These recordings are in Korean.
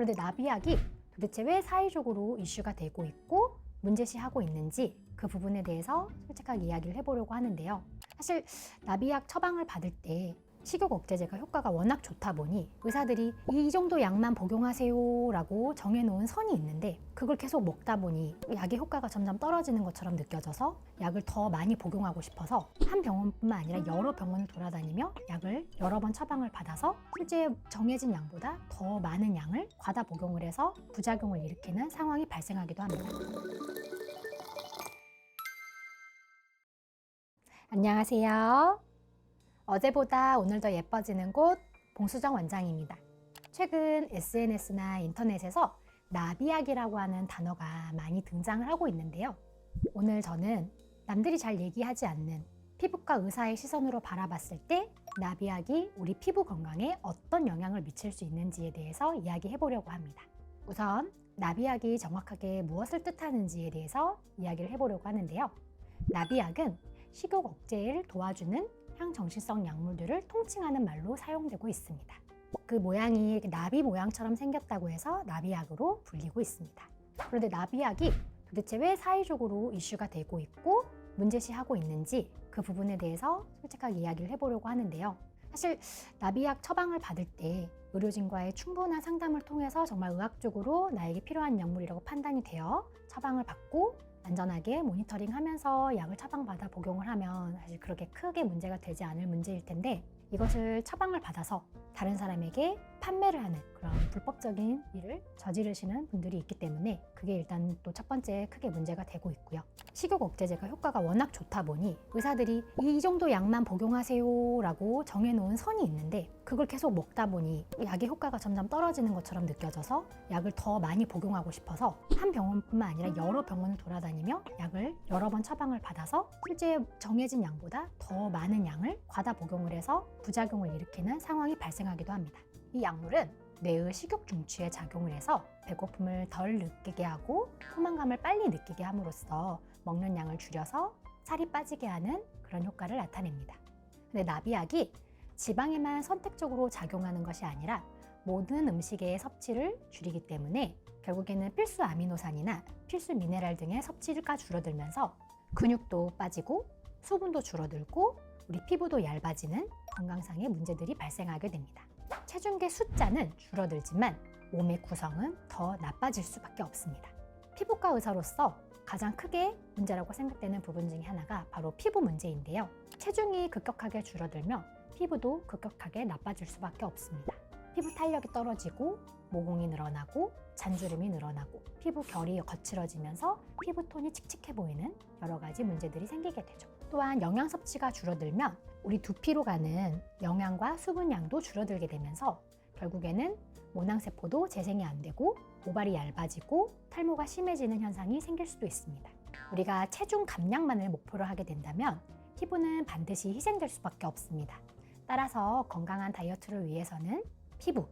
그런데 나비약이 도대체 왜 사회적으로 이슈가 되고 있고 문제시하고 있는지 그 부분에 대해서 솔직하게 이야기를 해보려고 하는데요. 사실 나비약 처방을 받을 때 식욕 억제제가 효과가 워낙 좋다 보니 의사들이 이 정도 약만 복용하세요 라고 정해놓은 선이 있는데 그걸 계속 먹다 보니 약의 효과가 점점 떨어지는 것처럼 느껴져서 약을 더 많이 복용하고 싶어서 한 병원뿐만 아니라 여러 병원을 돌아다니며 약을 여러 번 처방을 받아서 실제 정해진 양보다 더 많은 양을 과다 복용을 해서 부작용을 일으키는 상황이 발생하기도 합니다. 안녕하세요. 어제보다 오늘 더 예뻐지는 곳 봉수정 원장입니다. 최근 SNS나 인터넷에서 나비약이라고 하는 단어가 많이 등장을 하고 있는데요. 오늘 저는 남들이 잘 얘기하지 않는 피부과 의사의 시선으로 바라봤을 때 나비약이 우리 피부 건강에 어떤 영향을 미칠 수 있는지에 대해서 이야기해 보려고 합니다. 우선 나비약이 정확하게 무엇을 뜻하는지에 대해서 이야기를 해보려고 하는데요. 나비약은 식욕 억제를 도와주는 향정신성 약물들을 통칭하는 말로 사용되고 있습니다. 그 모양이 나비 모양처럼 생겼다고 해서 나비약으로 불리고 있습니다. 그런데 나비약이 도대체 왜 사회적으로 이슈가 되고 있고 문제시하고 있는지 그 부분에 대해서 솔직하게 이야기를 해보려고 하는데요. 사실 나비약 처방을 받을 때 의료진과의 충분한 상담을 통해서 정말 의학적으로 나에게 필요한 약물이라고 판단이 되어 처방을 받고 안전하게 모니터링하면서 약을 처방받아 복용을 하면 사실 그렇게 크게 문제가 되지 않을 문제일 텐데 이것을 처방을 받아서 다른 사람에게 판매를 하는 그런 불법적인 일을 저지르시는 분들이 있기 때문에 그게 일단 또 첫 번째 크게 문제가 되고 있고요. 식욕 억제제가 효과가 워낙 좋다 보니 의사들이 이 정도 약만 복용하세요 라고 정해놓은 선이 있는데 그걸 계속 먹다 보니 약의 효과가 점점 떨어지는 것처럼 느껴져서 약을 더 많이 복용하고 싶어서 한 병원뿐만 아니라 여러 병원을 돌아다니며 약을 여러 번 처방을 받아서 실제 정해진 양보다 더 많은 양을 과다 복용을 해서 부작용을 일으키는 상황이 발생하기도 합니다. 이 약물은 뇌의 식욕 중추에 작용을 해서 배고픔을 덜 느끼게 하고 포만감을 빨리 느끼게 함으로써 먹는 양을 줄여서 살이 빠지게 하는 그런 효과를 나타냅니다. 근데 나비약이 지방에만 선택적으로 작용하는 것이 아니라 모든 음식의 섭취를 줄이기 때문에 결국에는 필수 아미노산이나 필수 미네랄 등의 섭취가 줄어들면서 근육도 빠지고 수분도 줄어들고 우리 피부도 얇아지는 건강상의 문제들이 발생하게 됩니다. 체중계 숫자는 줄어들지만 몸의 구성은 더 나빠질 수밖에 없습니다. 피부과 의사로서 가장 크게 문제라고 생각되는 부분 중에 하나가 바로 피부 문제인데요. 체중이 급격하게 줄어들면 피부도 급격하게 나빠질 수밖에 없습니다. 피부 탄력이 떨어지고 모공이 늘어나고 잔주름이 늘어나고 피부 결이 거칠어지면서 피부톤이 칙칙해 보이는 여러 가지 문제들이 생기게 되죠. 또한 영양 섭취가 줄어들면 우리 두피로 가는 영양과 수분량도 줄어들게 되면서 결국에는 모낭세포도 재생이 안 되고 모발이 얇아지고 탈모가 심해지는 현상이 생길 수도 있습니다. 우리가 체중 감량만을 목표로 하게 된다면 피부는 반드시 희생될 수밖에 없습니다. 따라서 건강한 다이어트를 위해서는 피부,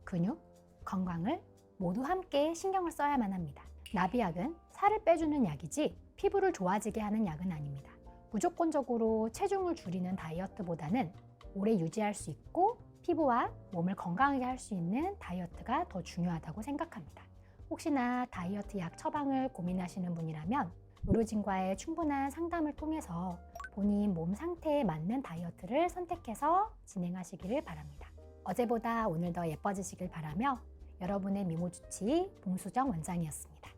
근육, 건강을 모두 함께 신경을 써야만 합니다. 나비약은 살을 빼주는 약이지 피부를 좋아지게 하는 약은 아닙니다. 무조건적으로 체중을 줄이는 다이어트보다는 오래 유지할 수 있고 피부와 몸을 건강하게 할 수 있는 다이어트가 더 중요하다고 생각합니다. 혹시나 다이어트 약 처방을 고민하시는 분이라면 의료진과의 충분한 상담을 통해서 본인 몸 상태에 맞는 다이어트를 선택해서 진행하시기를 바랍니다. 어제보다 오늘 더 예뻐지시길 바라며 여러분의 미모주치 봉수정 원장이었습니다.